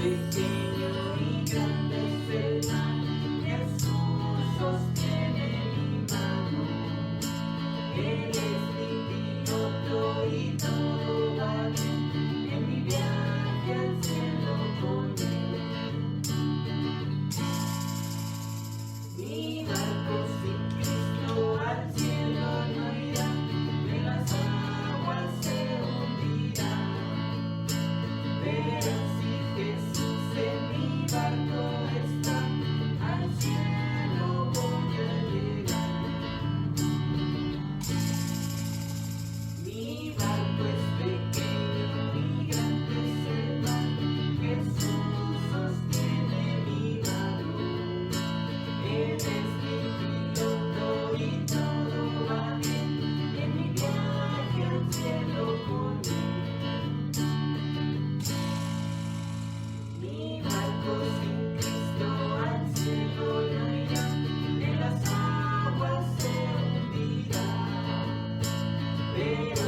Pequeño y grande es el mar, Jesús sostiene mi mano. Él es mi piloto y todo va bien en mi viaje al cielo con Él. Mi barco sin Cristo al cielo no irá, de las aguas se hundirá. Pero si Jesús en mi barco está, al cielo voy a llegar. Mi barco es pequeño y grande es el mar, Jesús sostiene mi mano. Él es mi piloto y todo va bien en mi viaje al cielo con Él. Mi barco sin Cristo al cielo no irá, en las aguas se hundirá. Pero